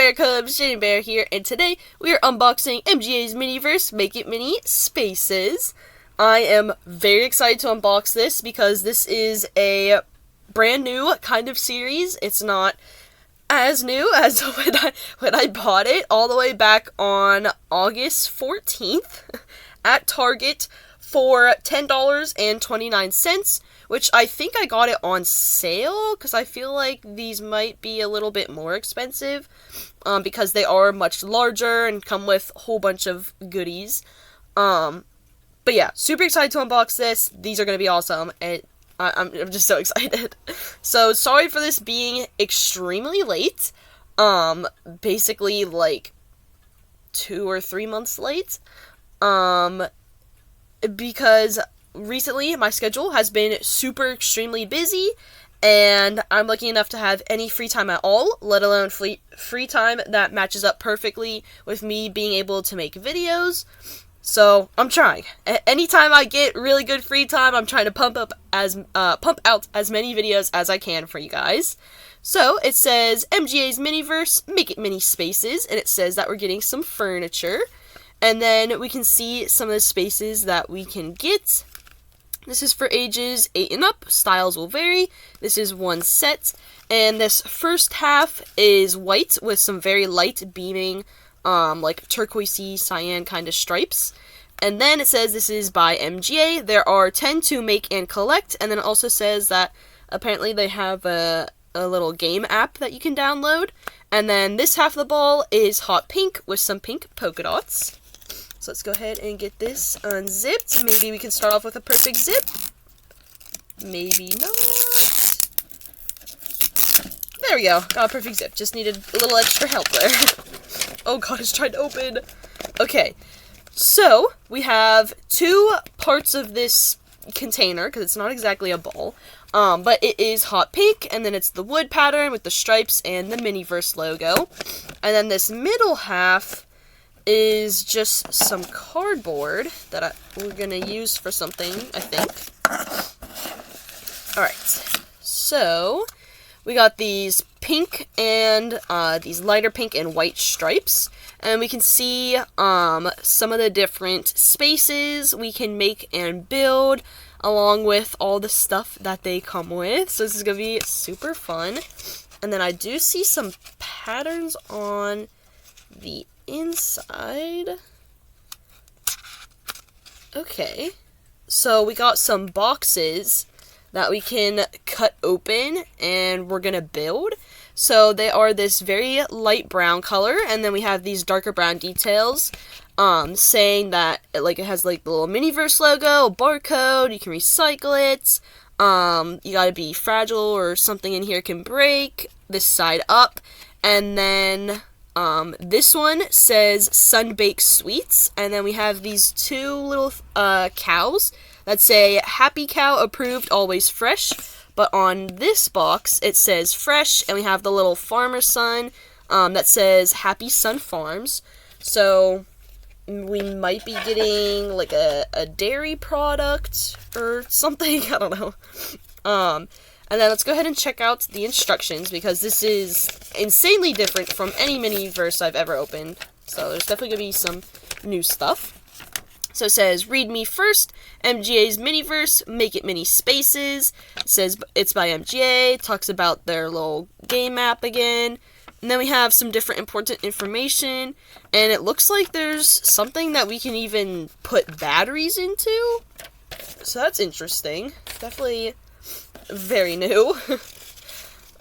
Bear Cubs, Shane Bear here, and today we are unboxing MGA's Miniverse Make It Mini Spaces. I am very excited to unbox this because this is a brand new kind of series. It's not as new as when I bought it all the way back on August 14th at Target for $10.29, which I think I got it on sale because I feel like these might be a little bit more expensive because they are much larger and come with a whole bunch of goodies. But yeah, super excited to unbox this. These are going to be awesome, and I'm just so excited. So sorry for this being extremely late. Basically like 2 or 3 months late. Because recently my schedule has been super extremely busy, and I'm lucky enough to have any free time at all, let alone free time that matches up perfectly with me being able to make videos. So I'm trying. Anytime I get really good free time, I'm trying to pump out as many videos as I can for you guys. So it says MGA's Miniverse, Make It Mini Spaces, and it says that we're getting some furniture. And then we can see some of the spaces that we can get. This is for ages 8 and up. Styles will vary. This is one set. And this first half is white with some very light beaming, like turquoisey, cyan kind of stripes. And then it says this is by MGA. There are 10 to make and collect. And then it also says that apparently they have a little game app that you can download. And then this half of the ball is hot pink with some pink polka dots. So let's go ahead and get this unzipped. Maybe we can start off with a perfect zip. Maybe not. There we go. Got a perfect zip. Just needed a little extra help there. Oh god, it's trying to open. Okay. So, we have 2 parts of this container, because it's not exactly a ball. But it is hot pink, and then it's the wood pattern with the stripes and the Miniverse logo. And then this middle half is just some cardboard that we're gonna use for something, I think. Alright, so we got these pink and these lighter pink and white stripes, and we can see some of the different spaces we can make and build, along with all the stuff that they come with. So this is gonna be super fun. And then I do see some patterns on the inside. Okay, so we got some boxes that we can cut open and we're gonna build. So they are this very light brown color, and then we have these darker brown details saying that it has like the little Miniverse logo, a barcode, you can recycle it, you gotta be fragile or something in here can break, this side up, and then this one says Sunbaked Sweets, and then we have these 2 little cows that say Happy Cow Approved Always Fresh, but on this box it says Fresh, and we have the little farmer son that says Happy Sun Farms. So we might be getting like a dairy product or something, I don't know. And then let's go ahead and check out the instructions, because this is insanely different from any Miniverse I've ever opened. So there's definitely going to be some new stuff. So it says, read me first, MGA's Miniverse, Make It Mini Spaces. It says it's by MGA, talks about their little game app again. And then we have some different important information. And it looks like there's something that we can even put batteries into. So that's interesting. Definitely very new.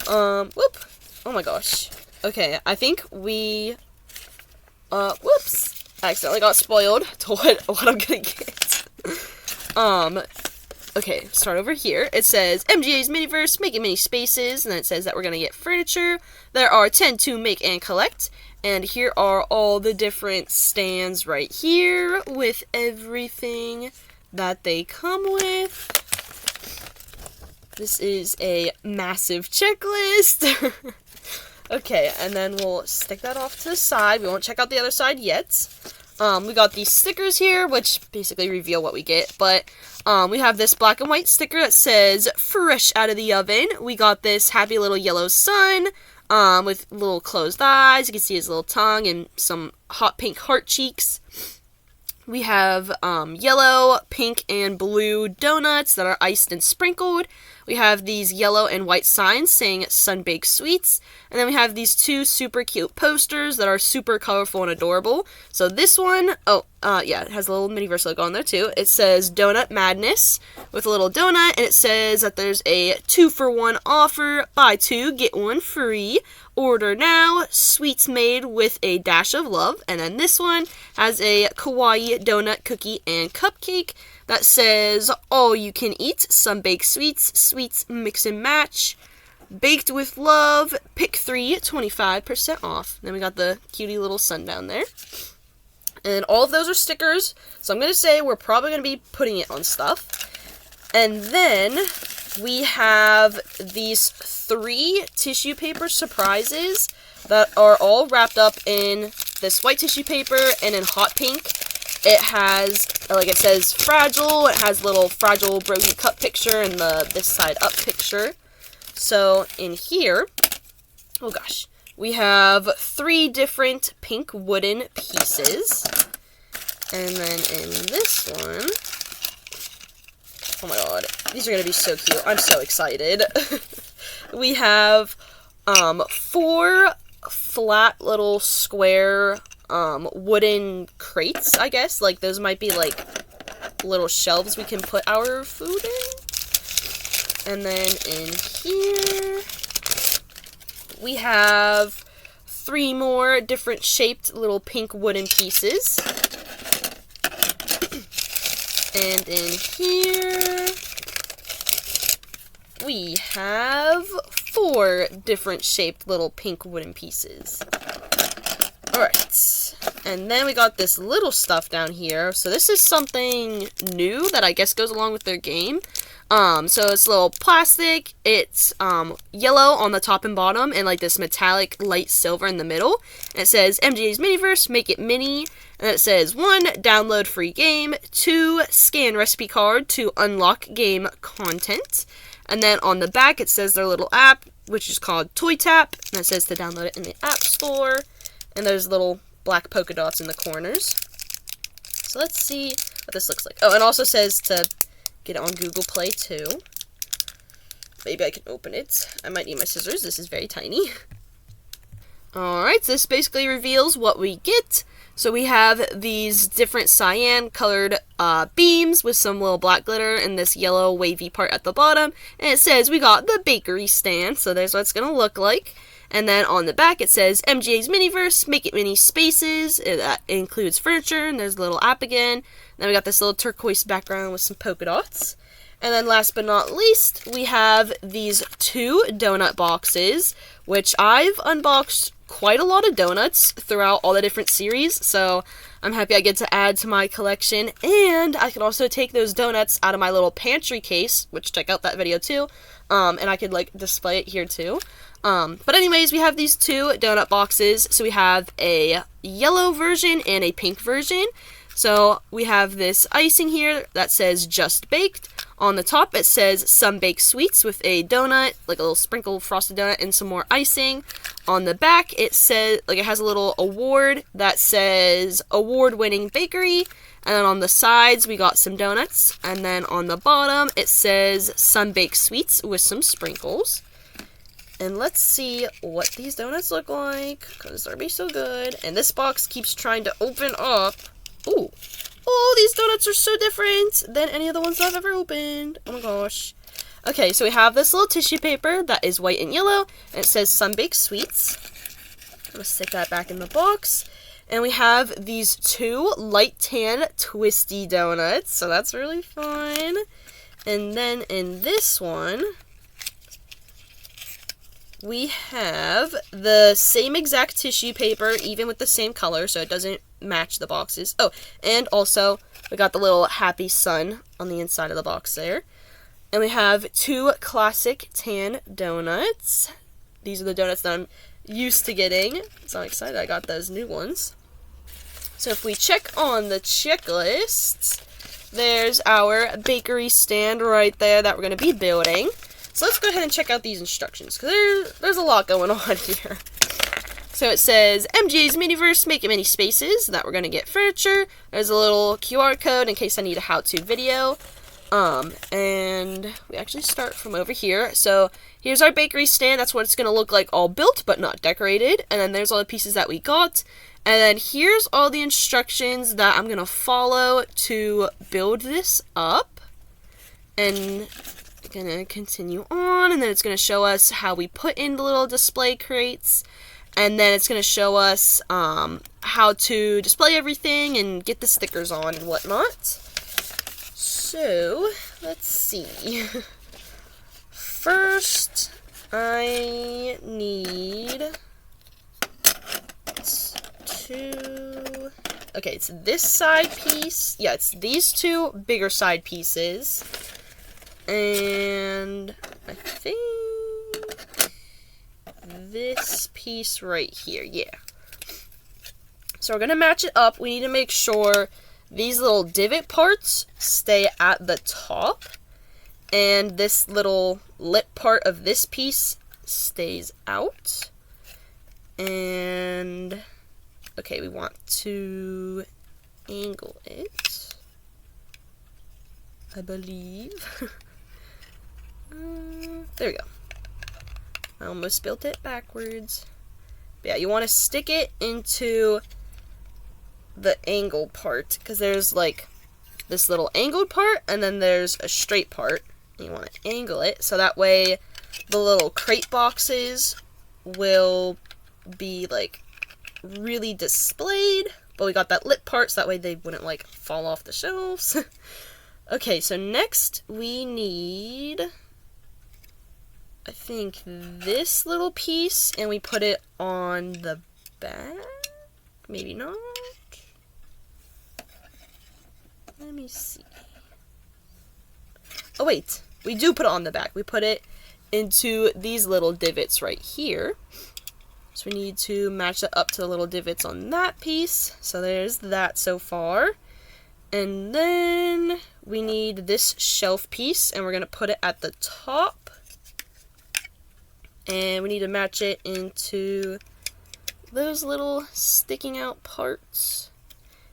Whoop. Oh my gosh. Okay, I think we, whoops. I accidentally got spoiled to what I'm gonna get. Okay, start over here. It says, MGA's Miniverse, Make It Mini Spaces, and then it says that we're gonna get furniture. There are 10 to make and collect, and here are all the different stands right here with everything that they come with. This is a massive checklist. Okay, and then we'll stick that off to the side. We won't check out the other side yet. We got these stickers here, which basically reveal what we get, but we have this black and white sticker that says fresh out of the oven. We got this happy little yellow sun, with little closed eyes. You can see his little tongue and some hot pink heart cheeks. We have yellow, pink, and blue donuts that are iced and sprinkled. We have these yellow and white signs saying Sun-Baked Sweets. And then we have these two super cute posters that are super colorful and adorable. So this one, it has a little Miniverse logo on there too. It says Donut Madness with a little donut, and it says that there's a 2-for-1 offer, buy 2, get 1 free. Order now, sweets made with a dash of love. And then this one has a kawaii donut, cookie, and cupcake that says all you can eat, Sun-Baked Sweets, sweets mix and match, baked with love, pick 3, 25% off. Then we got the cutie little sun down there. And all of those are stickers, so I'm going to say we're probably going to be putting it on stuff. And then we have these 3 tissue paper surprises that are all wrapped up in this white tissue paper and in hot pink. It has, like it says, fragile. It has little fragile broken cup picture and the this side up picture. So in here, oh gosh, we have 3 different pink wooden pieces. And then in this one, oh my god, these are going to be so cute. I'm so excited. We have 4 flat little square wooden crates, I guess. Like, those might be like little shelves we can put our food in. And then in here, we have 3 more different shaped little pink wooden pieces. And in here, we have 4 different shaped little pink wooden pieces. Alright, and then we got this little stuff down here. So this is something new that I guess goes along with their game. So it's little plastic. It's yellow on the top and bottom and like this metallic light silver in the middle. And it says MJ's Miniverse, make it mini. And it says 1, download free game, 2, scan recipe card to unlock game content. And then on the back it says their little app, which is called Toy Tap, and it says to download it in the App Store. And there's little black polka dots in the corners. So let's see what this looks like. Oh, and it also says to get it on Google Play too. Maybe I can open it. I might need my scissors. This is very tiny. Alright, so this basically reveals what we get. So we have these different cyan colored beams with some little black glitter and this yellow wavy part at the bottom. And it says we got the bakery stand. So there's what it's going to look like. And then on the back it says MJ's Miniverse, make it mini spaces. That includes furniture, and there's a little app again. Then we got this little turquoise background with some polka dots. And then last but not least, we have these 2 donut boxes, which I've unboxed quite a lot of donuts throughout all the different series, so I'm happy I get to add to my collection. And I can also take those donuts out of my little pantry case, which check out that video too, and I could like display it here too. But anyways, we have these 2 donut boxes. So we have a yellow version and a pink version. So we have this icing here that says Just Baked. On the top it says Sun-Baked Sweets with a donut, like a little sprinkle frosted donut and some more icing. On the back it says, like, it has a little award that says Award-Winning Bakery. And then on the sides we got some donuts. And then on the bottom it says Sun-Baked Sweets with some sprinkles. And let's see what these donuts look like, because they're be so good. And this box keeps trying to open up. Ooh. Oh, these donuts are so different than any of the ones I've ever opened. Oh my gosh. Okay, so we have this little tissue paper that is white and yellow, and it says Sun-Baked Sweets. I'm going to stick that back in the box. And we have these 2 light tan twisty donuts, so that's really fun. And then in this one, we have the same exact tissue paper, even with the same color, so it doesn't match the boxes. Oh, and also, we got the little happy sun on the inside of the box there. And we have 2 classic tan donuts. These are the donuts that I'm used to getting, so I'm excited I got those new ones. So if we check on the checklist, there's our bakery stand right there that we're going to be building. So let's go ahead and check out these instructions, because there's a lot going on here. So it says, MGA's Miniverse, make it many spaces, that we're going to get furniture. There's a little QR code in case I need a how-to video. And we actually start from over here. So here's our bakery stand. That's what it's going to look like all built, but not decorated. And then there's all the pieces that we got. And then here's all the instructions that I'm going to follow to build this up. And I'm going to continue on. And then it's going to show us how we put in the little display crates. And then it's going to show us how to display everything and get the stickers on and whatnot. So, let's see. First, I need two... Okay, it's this side piece. Yeah, it's these two bigger side pieces. And I think this piece right here, yeah. So we're gonna match it up. We need to make sure these little divot parts stay at the top, and this little lip part of this piece stays out. And okay, we want to angle it, I believe. There we go. I almost built it backwards. But yeah, you want to stick it into the angle part, because there's like this little angled part, and then there's a straight part. You want to angle it, so that way the little crate boxes will be like really displayed, but we got that lip part, so that way they wouldn't like fall off the shelves. Okay, so next we need, I think, this little piece, and we put it on the back. Maybe not. Let me see. Oh wait, we do put it on the back. We put it into these little divots right here. So we need to match that up to the little divots on that piece. So there's that so far. And then we need this shelf piece, and we're going to put it at the top. And we need to match it into those little sticking out parts.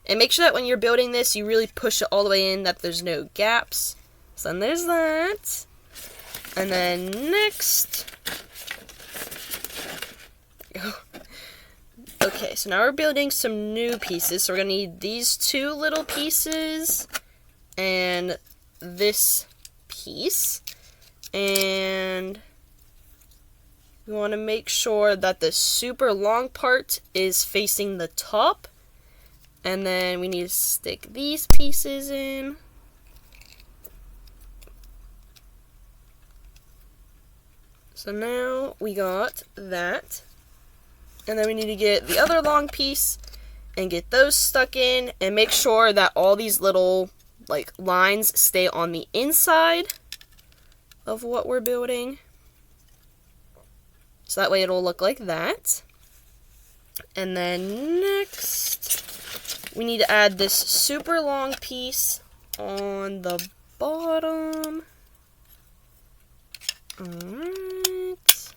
And make sure that when you're building this, you really push it all the way in, that there's no gaps. So then there's that. And then next... Okay, so now we're building some new pieces. So we're going to need these two little pieces and this piece. And we want to make sure that the super long part is facing the top. And then we need to stick these pieces in. So now we got that. And then we need to get the other long piece and get those stuck in, and make sure that all these little like lines stay on the inside of what we're building. So that way it'll look like that. And then next, we need to add this super long piece on the bottom. Alright.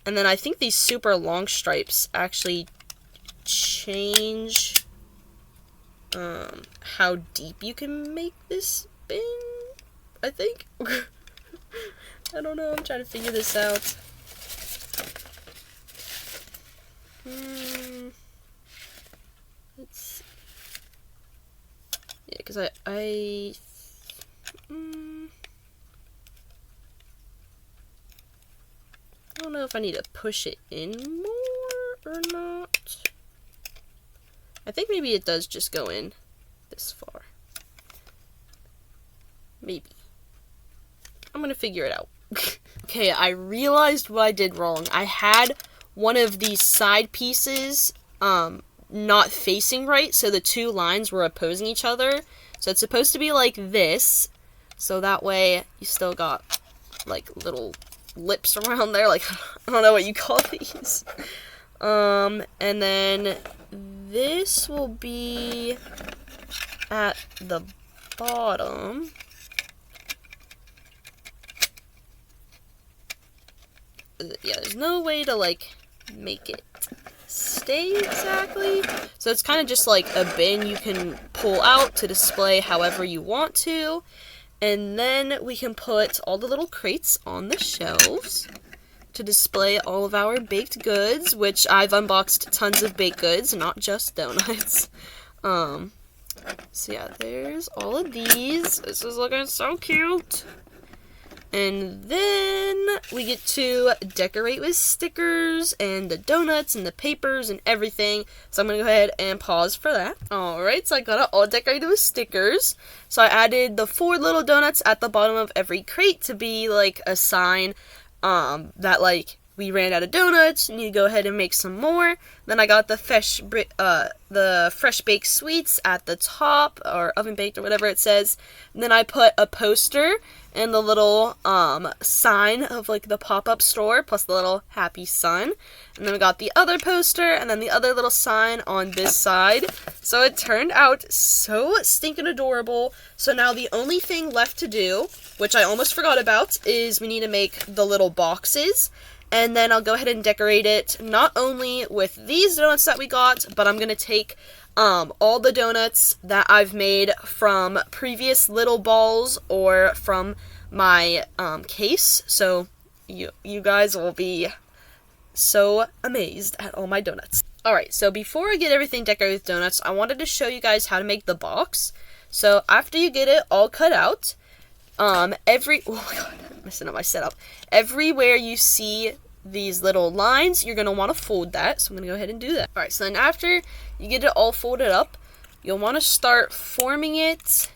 And then I think these super long stripes actually change how deep you can make this bin, I think. I don't know, I'm trying to figure this out. Let's see. Yeah, because I don't know if I need to push it in more or not. I think maybe it does just go in this far. Maybe. I'm gonna figure it out. Okay, I realized what I did wrong. I had one of these side pieces not facing right, so the two lines were opposing each other. So it's supposed to be like this, so that way you still got like little lips around there, like I don't know what you call these. And then this will be at the bottom. yeah, there's no way to like make it stay exactly. So it's kind of just like a bin you can pull out to display however you want to. And then we can put all the little crates on the shelves to display all of our baked goods, which I've unboxed tons of baked goods, not just donuts. So yeah, there's all of these. This is looking so cute. And then we get to decorate with stickers and the donuts and the papers and everything. So I'm going to go ahead and pause for that. Alright, so I got it all decorated with stickers. So I added the 4 little donuts at the bottom of every crate to be like a sign that like we ran out of donuts, you need to go ahead and make some more. Then I got the fresh baked sweets at the top, or oven baked or whatever it says. And then I put a poster and the little sign of like the pop-up store plus the little happy sun. And then we got the other poster and then the other little sign on this side. So it turned out so stinking adorable. So now the only thing left to do, which I almost forgot about, is we need to make the little boxes. And then I'll go ahead and decorate it not only with these donuts that we got, but I'm going to take all the donuts that I've made from previous little balls or from my case. So you guys will be so amazed at all my donuts. Alright, so before I get everything decorated with donuts, I wanted to show you guys how to make the box. So after you get it all cut out, oh my god, I'm messing up my setup. Everywhere you see these little lines, you're going to want to fold that. So I'm going to go ahead and do that. Alright, so then after you get it all folded up, you'll want to start forming it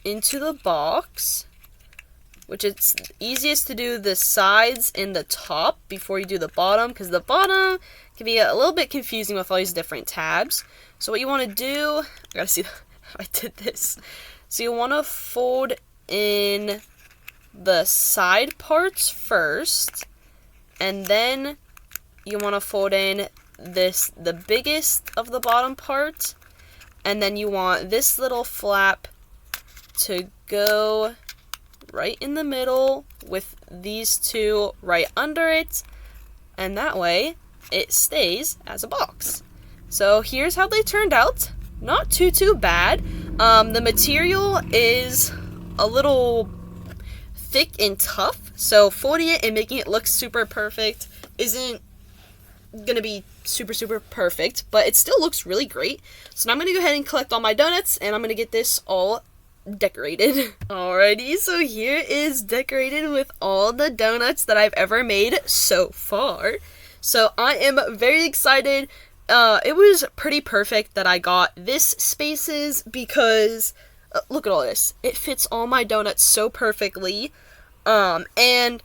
into the box, which it's easiest to do the sides and the top before you do the bottom, because the bottom can be a little bit confusing with all these different tabs. So what you want to do, I gotta see how I did this. So you want to fold in the side parts first, and then you want to fold in the biggest of the bottom part, and then you want this little flap to go right in the middle with these two right under it, and that way it stays as a box. So here's how they turned out. Not too bad. The material is a little thick and tough, so folding it and making it look super perfect isn't gonna be super perfect, but it still looks really great. So now I'm gonna go ahead and collect all my donuts, and I'm gonna get this all decorated. Alrighty, so here is decorated with all the donuts that I've ever made so far. So I am very excited. It was pretty perfect that I got this spaces because look at all this. It fits all my donuts so perfectly. And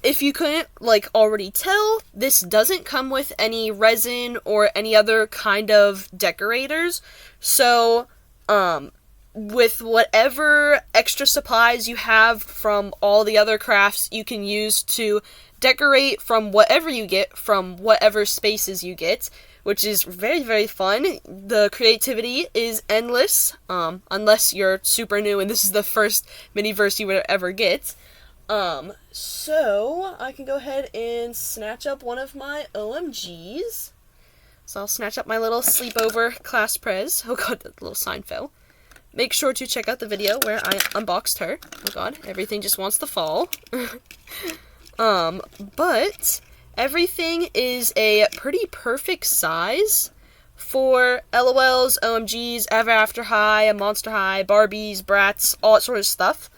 if you couldn't like already tell, this doesn't come with any resin or any other kind of decorators. So, with whatever extra supplies you have from all the other crafts, you can use to decorate from whatever you get, from whatever spaces you get, which is very fun. The creativity is endless, unless you're super new and this is the first Miniverse you would ever get. So I can go ahead and snatch up one of my OMGs. So I'll snatch up my little sleepover class prez. Oh god, that little sign fell. Make sure to check out the video where I unboxed her. Oh god, everything just wants to fall. But everything is a pretty perfect size for LOLs, OMGs, Ever After High, Monster High, Barbies, Bratz, all that sort of stuff.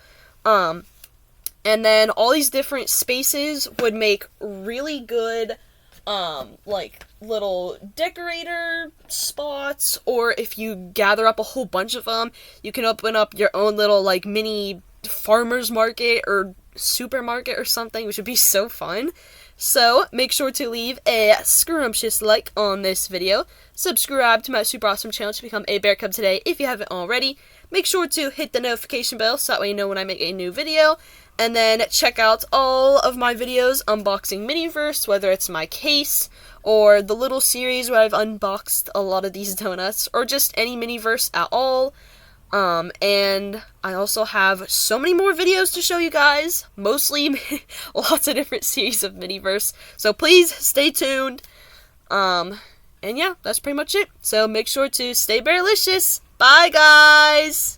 And then all these different spaces would make really good, like, little decorator spots, or if you gather up a whole bunch of them, you can open up your own little, like, mini farmer's market or supermarket or something, which would be so fun. So, make sure to leave a scrumptious like on this video. Subscribe to my super awesome channel to become a bear cub today if you haven't already. Make sure to hit the notification bell so that way you know when I make a new video. And then check out all of my videos unboxing Miniverse, whether it's my case or the little series where I've unboxed a lot of these donuts, or just any Miniverse at all. And I also have so many more videos to show you guys, mostly lots of different series of Miniverse, so please stay tuned. And yeah, that's pretty much it. So make sure to stay bearlicious. Bye, guys!